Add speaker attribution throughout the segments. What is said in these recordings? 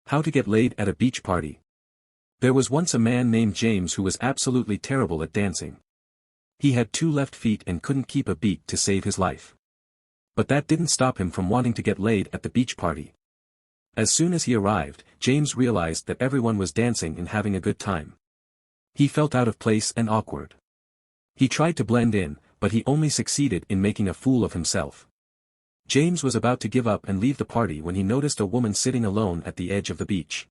Speaker 1: How to get laid at a beach party. There was once a man named James who was absolutely terrible at dancing. He had 2 left feet and couldn't keep a beat to save his life. But that didn't stop him from wanting to get laid at the beach party. As soon as he arrived, James realized that everyone was dancing and having a good time. He felt out of place and awkward. He tried to blend in, but he only succeeded in making a fool of himself. James was about to give up and leave the party when he noticed a woman sitting alone at the edge of the beach.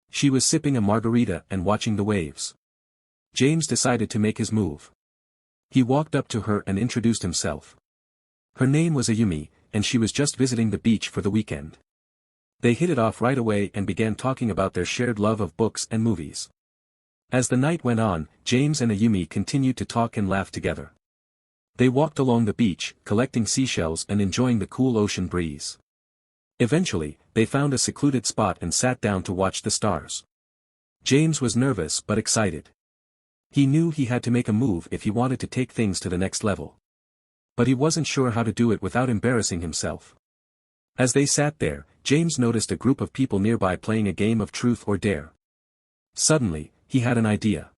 Speaker 1: She was sipping a margarita and watching the waves. James decided to make his move. He walked up to her and introduced himself. Her name was Ayumi, and she was just visiting the beach for the weekend. They hit it off right away and began talking about their shared love of books and movies. As the night went on, James and Ayumi continued to talk and laugh together. They walked along the beach, collecting seashells and enjoying the cool ocean breeze. Eventually, they found a secluded spot and sat down to watch the stars. James was nervous but excited. He knew he had to make a move if he wanted to take things to the next level. But he wasn't sure how to do it without embarrassing himself. As they sat there, James noticed a group of people nearby playing a game of truth or dare. Suddenly, he had an idea.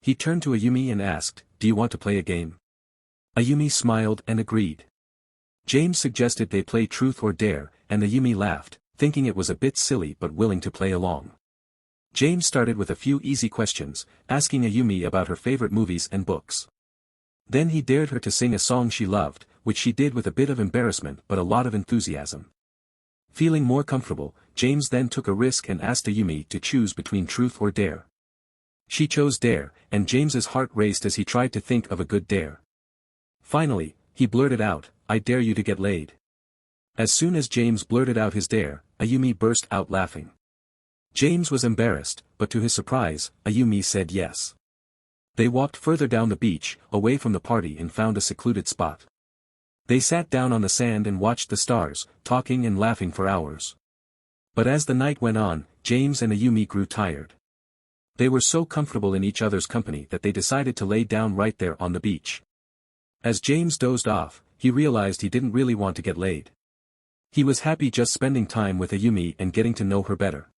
Speaker 1: He turned to Ayumi and asked, "Do you want to play a game?" Ayumi smiled and agreed. James suggested they play truth or dare, and Ayumi laughed, thinking it was a bit silly but willing to play along. James started with a few easy questions, asking Ayumi about her favorite movies and books. Then he dared her to sing a song she loved, which she did with a bit of embarrassment but a lot of enthusiasm. Feeling more comfortable, James then took a risk and asked Ayumi to choose between truth or dare. She chose dare, and James's heart raced as he tried to think of a good dare. Finally, he blurted out, "I dare you to get laid." As soon as James blurted out his dare, Ayumi burst out laughing. James was embarrassed, but to his surprise, Ayumi said yes. They walked further down the beach, away from the party, and found a secluded spot. They sat down on the sand and watched the stars, talking and laughing for hours. But as the night went on, James and Ayumi grew tired. They were so comfortable in each other's company that they decided to lay down right there on the beach. As James dozed off, he realized he didn't really want to get laid. He was happy just spending time with Ayumi and getting to know her better.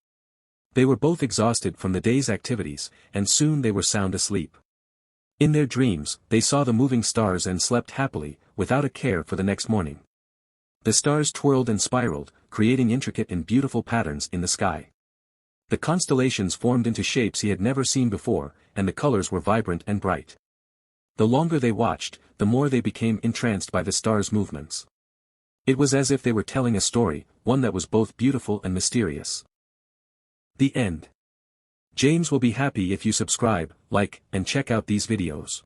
Speaker 1: They were both exhausted from the day's activities, and soon they were sound asleep. In their dreams, they saw the moving stars and slept happily, without a care for the next morning. The stars twirled and spiraled, creating intricate and beautiful patterns in the sky. The constellations formed into shapes he had never seen before, and the colors were vibrant and bright. The longer they watched, the more they became entranced by the stars' movements. It was as if they were telling a story, one that was both beautiful and mysterious. The end. James will be happy if you subscribe, like, and check out these videos.